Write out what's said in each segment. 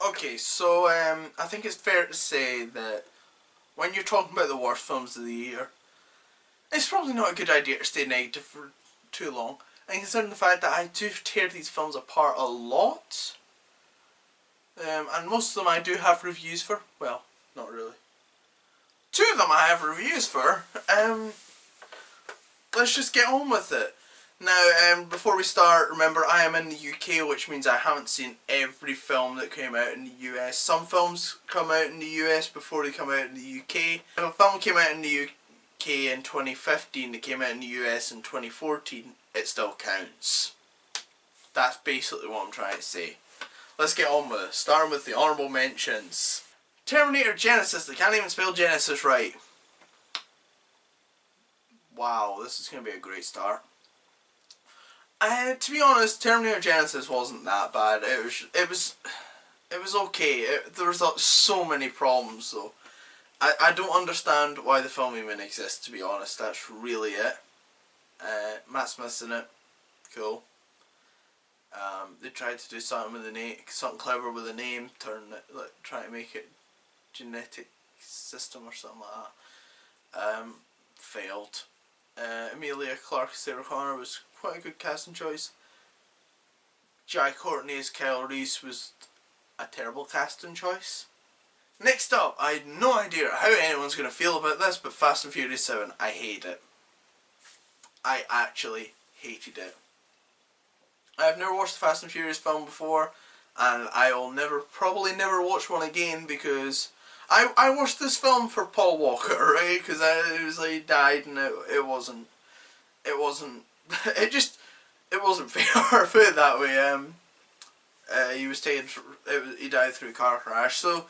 Okay, so I think it's fair to say that when you're talking about the worst films of the year, it's probably not a good idea to stay negative for too long. And considering the fact that I do tear these films apart a lot, and most of them I do have reviews for. Well, not really. Two of them I have reviews for. Let's just get on with it. Now, before we start, remember I am in the UK, which means I haven't seen every film that came out in the US. Some films come out in the US before they come out in the UK. If a film came out in the UK in 2015 that came out in the US in 2014, it still counts. That's basically what I'm trying to say. Let's get on with it, starting with the honourable mentions. Terminator Genisys, they can't even spell Genesis right. Wow, this is going to be a great start. To be honest, Terminator Genisys wasn't that bad. It was okay. There was so many problems though. I don't understand why the film even exists, to be honest. That's really it. Matt Smith's in it. Cool. They tried to do something with the name, something clever with the name, trying to make it genetic system or something like that. Failed. Emilia Clarke, Sarah Connor was quite a good casting choice. Jai Courtney as Kyle Reese was a terrible casting choice. Next up, I had no idea how anyone's going to feel about this, but Fast and Furious 7, I hate it. I actually hated it. I've never watched the Fast and Furious film before, and I will probably never watch one again because I watched this film for Paul Walker, right? Because it was like he died, and it wasn't it wasn't fair. Put it that way. He was taken. He died through a car crash. So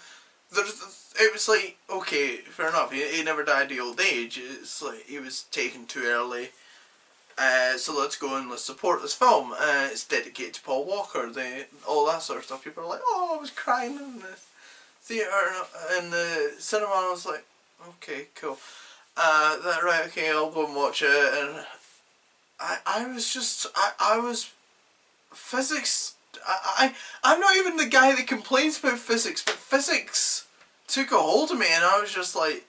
it was like, okay, fair enough. He never died of old age. It's like he was taken too early. So let's go and let's support this film. It's dedicated to Paul Walker. All that sort of stuff. People are like, oh, I was crying in the theatre in the cinema. And I was like, okay, cool. Right, okay, I'll go and watch it. And I was physics. I'm not even the guy that complains about physics, but physics took a hold of me, and I was just like,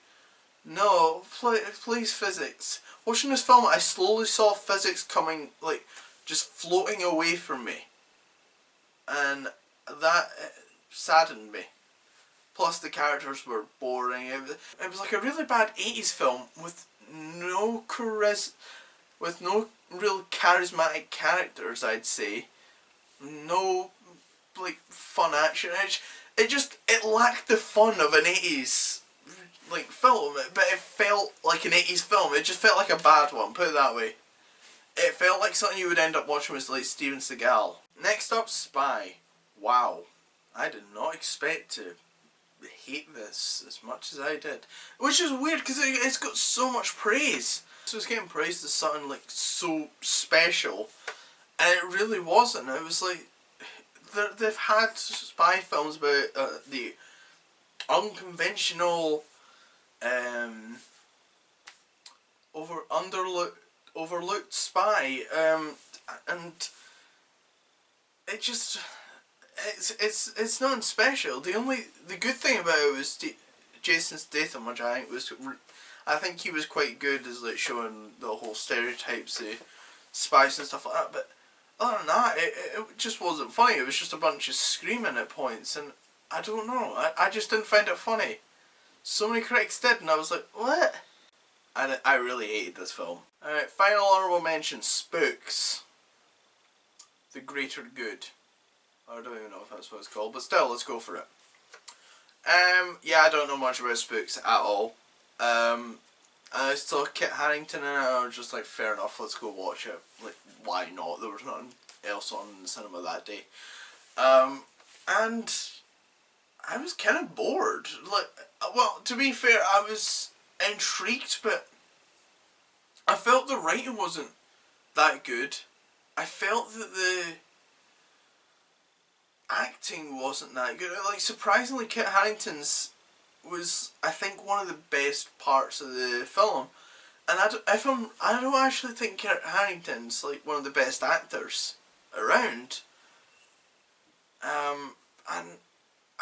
no, please physics. Watching this film, I slowly saw physics coming, like, just floating away from me. And that saddened me. Plus the characters were boring. It was like a really bad 80s film with no real charismatic characters, I'd say. No, like, fun action. It lacked the fun of an 80s like film, but it felt like an 80s film. It just felt like a bad one, put it that way. It felt like something you would end up watching with like Steven Seagal. Next up, Spy. Wow. I did not expect to hate this as much as I did. Which is weird because it's got so much praise. So it's getting praised as something like so special, and it really wasn't. It was like they've had spy films about the unconventional, overlooked spy, and it just it's nothing special. The good thing about it was Jason Statham, which I think he was quite good as like showing the whole stereotypes of spies and stuff like that. But other than that, it just wasn't funny. It was just a bunch of screaming at points, and I don't know. I just didn't find it funny. So many critics did, and I was like, what? And I really hated this film. Alright, final honourable mention, Spooks. The Greater Good. I don't even know if that's what it's called, but still, let's go for it. Yeah, I don't know much about Spooks at all. I saw Kit Harington in it, and I was just like, fair enough, let's go watch it. Like, why not? There was nothing else on in the cinema that day. And I was kind of bored. Like, well, to be fair, I was intrigued, but I felt the writing wasn't that good. I felt that the acting wasn't that good. Like, surprisingly, Kit Harington's was, I think, one of the best parts of the film. And I don't actually think Kit Harington's like one of the best actors around. And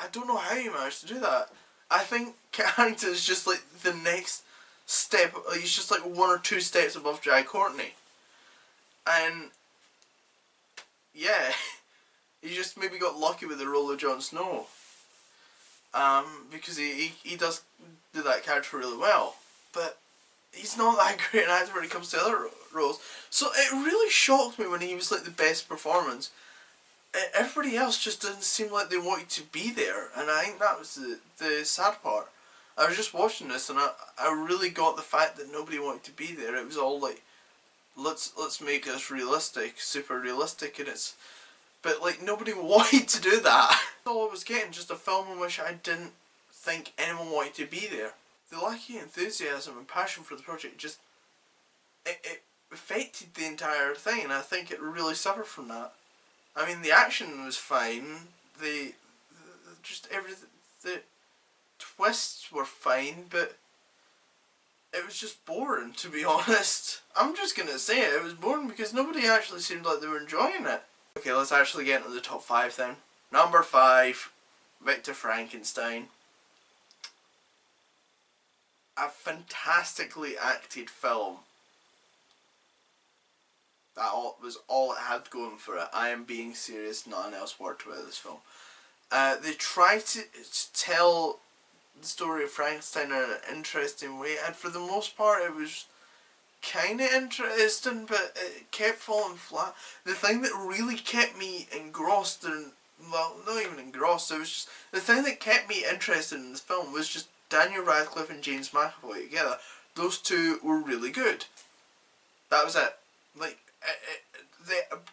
I don't know how he managed to do that. I think Kit Harington's just like the next step. He's just like 1 or 2 steps above Jai Courtney. And yeah, he just maybe got lucky with the role of Jon Snow. Because he does do that character really well. But he's not that great an actor when it comes to other roles. So it really shocked me when he was like the best performance. Everybody else just didn't seem like they wanted to be there, and I think that was the sad part. I was just watching this, and I really got the fact that nobody wanted to be there. It was all like, let's make this realistic, super realistic, and but like nobody wanted to do that. All I was getting, just a film in which I didn't think anyone wanted to be there. The lack of enthusiasm and passion for the project just it affected the entire thing, and I think it really suffered from that. I mean, the action was fine. Just everything. The twists were fine, but it was just boring, to be honest. I'm just gonna say it. It was boring because nobody actually seemed like they were enjoying it. Okay, let's actually get into the top 5 then. Number 5, Victor Frankenstein. A fantastically acted film. That was all it had going for it. I am being serious, nothing else worked about this film. They tried to tell the story of Frankenstein in an interesting way, and for the most part it was kind of interesting, but it kept falling flat. The thing that really kept me engrossed, and well, not even engrossed, it was just the thing that kept me interested in this film was just Daniel Radcliffe and James McAvoy together. Those two were really good. That was it. Like,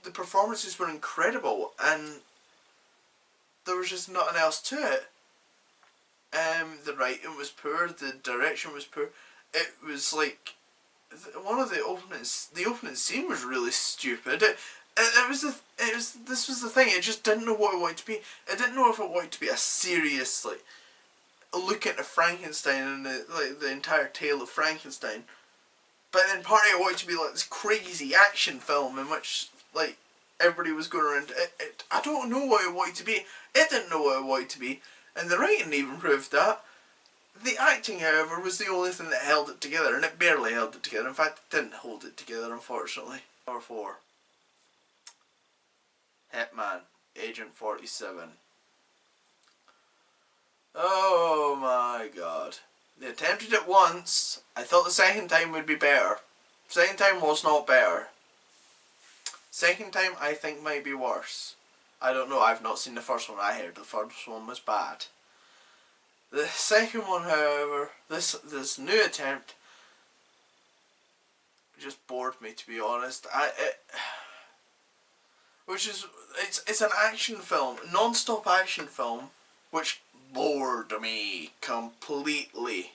the performances were incredible, and there was just nothing else to it. The writing was poor, the direction was poor. It was like one of the opening scene was really stupid. This was the thing. It just didn't know what it wanted to be. It didn't know if it wanted to be a serious like a look into Frankenstein and the entire tale of Frankenstein. But then partly it wanted to be like this crazy action film in which like everybody was going around. I don't know what it wanted to be. It didn't know what it wanted to be, and the writing even proved that. The acting, however, was the only thing that held it together, and it barely held it together. In fact, it didn't hold it together, unfortunately. Number 4. Hitman, Agent 47. Oh my god. They attempted it once. I thought the second time would be better. Second time was not better. Second time I think might be worse. I don't know, I've not seen the first one. I heard the first one was bad. The second one, however, this new attempt just bored me, to be honest. It's an action film, non-stop action film, which bored me completely.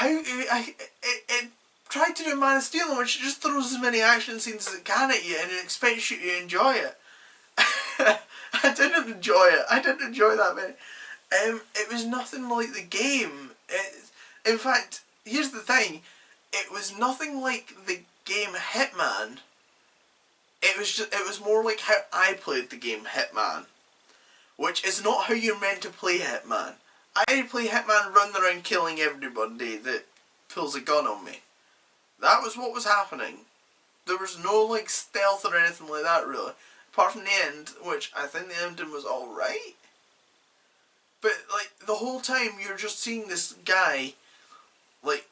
It tried to do Man of Steel, in which it just throws as many action scenes as it can at you and it expects you to enjoy it. I didn't enjoy it. I didn't enjoy that many. It was nothing like the game. In fact, here's the thing. It was nothing like the game Hitman. It was more like how I played the game Hitman, which is not how you're meant to play Hitman. I play Hitman running around killing everybody that pulls a gun on me. That was what was happening. There was no like stealth or anything like that really. Apart from the end, which I think the ending was alright. But like the whole time you're just seeing this guy like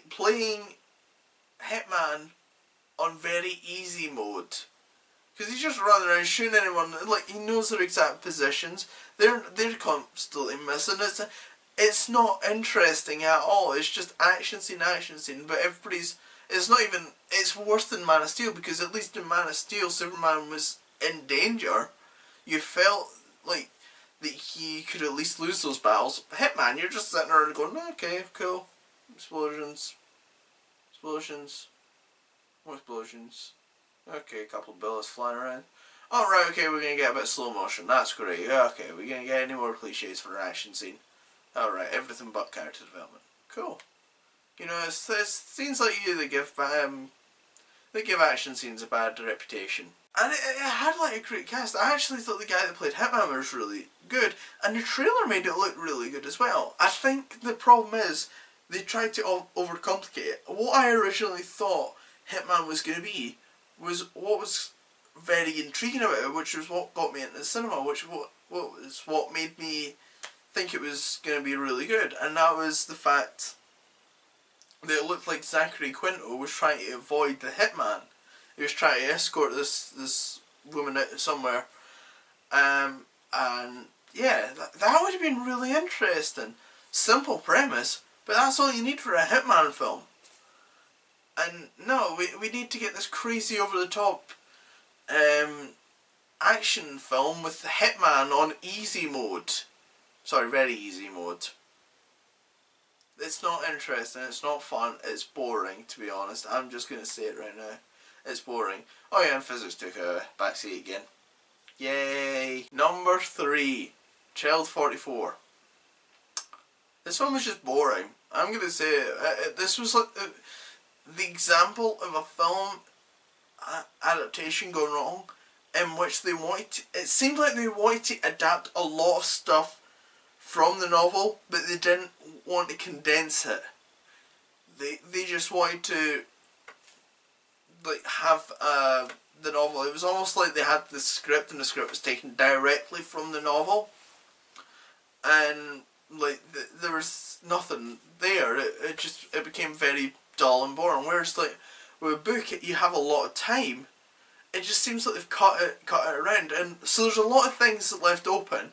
playing Hitman on very easy mode. Because he's just running around shooting anyone, like he knows their exact positions. They're constantly missing. It's not interesting at all. It's just action scene, but it's not even, it's worse than Man of Steel, because at least in Man of Steel, Superman was in danger. You felt like that he could at least lose those battles. Hitman, you're just sitting there and going, okay, cool. Explosions. More explosions. Okay, a couple of bullets flying around. Alright, okay, we're gonna get a bit of slow motion. That's great. Okay, we're gonna get any more cliches for an action scene. Alright, everything but character development. Cool. You know, it's scenes like you that give action scenes a bad reputation. And it had like a great cast. I actually thought the guy that played Hitman was really good, and the trailer made it look really good as well. I think the problem is they tried to overcomplicate it. What I originally thought Hitman was going to be was what was very intriguing about it, which was what got me into the cinema, was what made me think it was going to be really good, and that was the fact that it looked like Zachary Quinto was trying to avoid the hitman. He was trying to escort this woman out somewhere, and yeah, that would have been really interesting. Simple premise, but that's all you need for a hitman film. And no, we need to get this crazy over the top action film with the hitman on easy mode. Sorry, very easy mode. It's not interesting, it's not fun, it's boring, to be honest. I'm just going to say it right now. It's boring. Oh yeah, and physics took a backseat again. Yay! Number 3. Child 44. This film was just boring. I'm going to say it. This was like the example of a film adaptation gone wrong, in which they wanted to, it seemed like they wanted to adapt a lot of stuff from the novel, but they didn't want to condense it. They just wanted to like have the novel. It was almost like they had the script, and the script was taken directly from the novel, and like there was nothing there. It became very dull and boring. Whereas like with a book, you have a lot of time. It just seems like they've cut it around, and so there's a lot of things left open.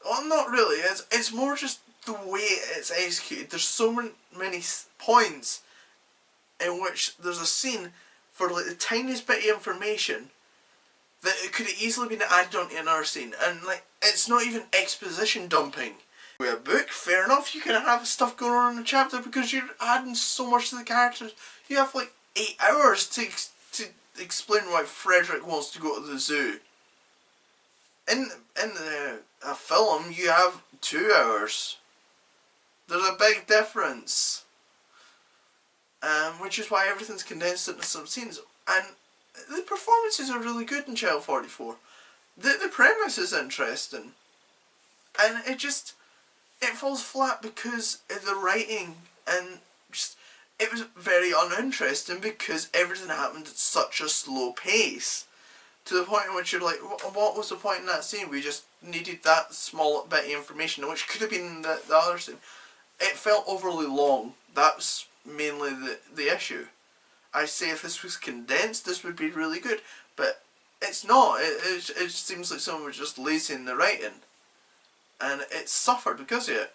Well, not really. It's more just the way it's executed. There's so many points in which there's a scene for like the tiniest bit of information that it could have easily been added onto another scene, and like it's not even exposition dumping. With a book, fair enough, you can have stuff going on in a chapter because you're adding so much to the characters. You have like 8 hours to explain why Frederick wants to go to the zoo. In a film, you have 2 hours. There's a big difference. Which is why everything's condensed into some scenes. And the performances are really good in Child 44. The premise is interesting. And it falls flat because of the writing, and just it was very uninteresting because everything happened at such a slow pace. To the point in which you're like, what was the point in that scene? We just needed that small bit of information, which could have been the other scene. It felt overly long. That's mainly the issue. I say if this was condensed, this would be really good, but it's not. It seems like someone was just lazy in the writing, and it suffered because of it.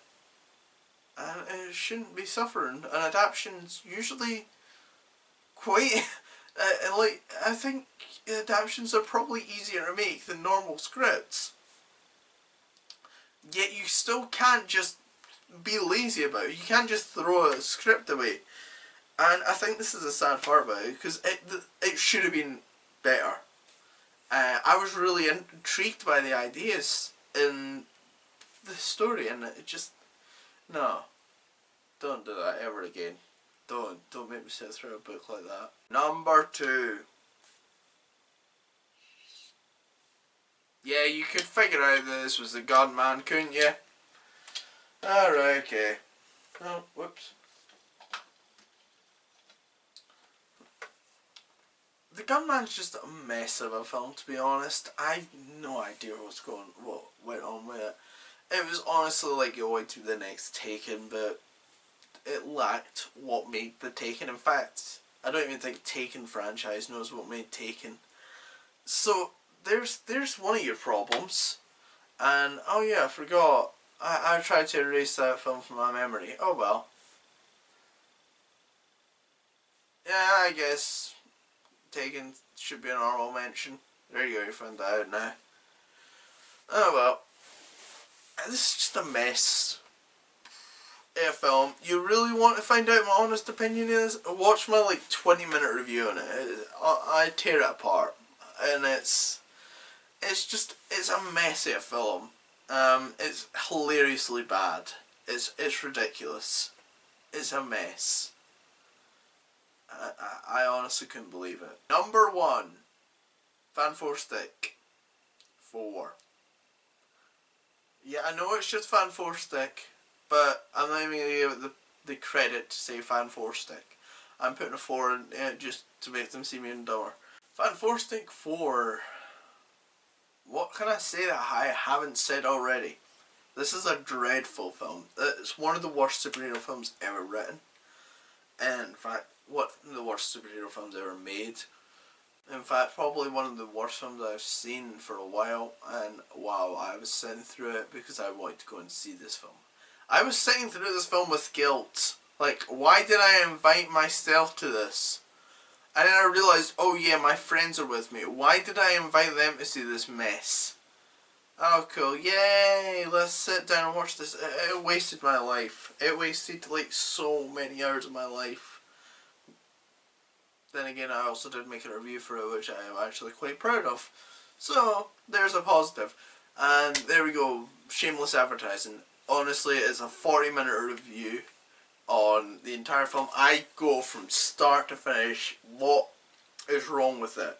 And it shouldn't be suffering. And adaptations usually quite. Like, I think adaptations are probably easier to make than normal scripts. Yet you still can't just be lazy about it. You can't just throw a script away. And I think this is a sad part about it, because it should have been better. I was really intrigued by the ideas in the story, and it just... No. Don't do that ever again. Don't make me sit through a book like that. Number 2. Yeah, you could figure out that this was the gunman, couldn't you? Alright, okay. Oh, whoops. The Gunman's just a mess of a film, to be honest. I have no idea what went on with it. It was honestly like it went to the next Taken, but it lacked what made the Taken. In fact, I don't even think Taken franchise knows what made Taken. So there's one of your problems. And oh yeah, I forgot. I tried to erase that film from my memory. Oh well. Yeah, I guess Taken should be an honorable mention. There you go, you found that out now. Oh well. This is just a mess. A film. You really want to find out my honest opinion is? Watch my like 20-minute review on it. I tear it apart. And it's a messy film. It's hilariously bad. It's ridiculous. It's a mess. I honestly couldn't believe it. Number 1. Fan 4 Stick 4. Yeah, I know it's just Fan 4 Stick, but I'm not even going to give it the credit to say Fan 4 Stick. I'm putting a 4 in it just to make them seem even dumber. Fan 4 Stick 4. What can I say that I haven't said already? This is a dreadful film. It's one of the worst superhero films ever written. And in fact, one of the worst superhero films ever made. In fact, probably one of the worst films I've seen for a while. And wow, I was sitting through it because I wanted to go and see this film. I was sitting through this film with guilt. Like, why did I invite myself to this? And then I realised, oh yeah, my friends are with me. Why did I invite them to see this mess? Oh cool, yay, let's sit down and watch this. It wasted my life. It wasted like so many hours of my life. Then again, I also did make a review for it, which I am actually quite proud of. So, there's a positive. And there we go, shameless advertising. Honestly, it's a 40-minute review on the entire film. I go from start to finish, what is wrong with it.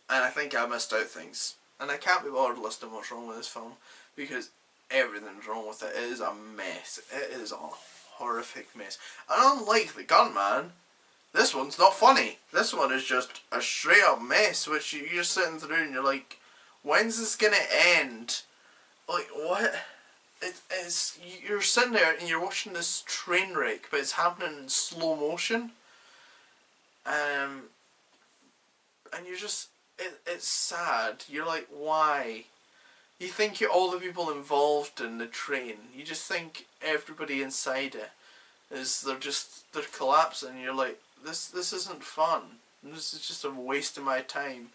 And I think I missed out things. And I can't be bothered listing what's wrong with this film because everything's wrong with it. It is a mess. It is a horrific mess. And unlike The Gunman, this one's not funny. This one is just a straight up mess which you're sitting through and you're like, when's this gonna end? Like, what? It's you're sitting there and you're watching this train wreck, but it's happening in slow motion. And you're just, it's sad. You're like, why? You think all the people involved in the train, you just think everybody inside it they're collapsing. You're like, this isn't fun. This is just a waste of my time.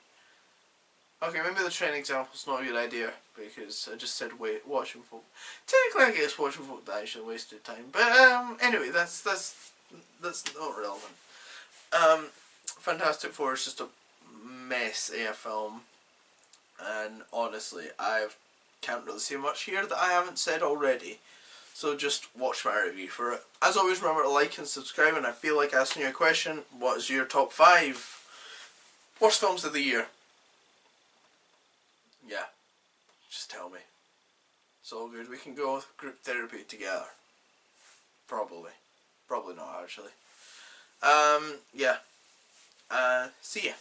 Okay, maybe the train example's not a good idea because I just said watching folk. Technically, I guess watching folk that actually wasted time. But anyway, that's not relevant. Fantastic Four is just a mess of a film, and honestly, I can't really say much here that I haven't said already. So just watch my review for it. As always, remember to like and subscribe, and I feel like asking you a question. What is your top 5 worst films of the year? Yeah, just tell me. It's all good. We can go with group therapy together. Probably. Probably not, actually. Yeah. See ya.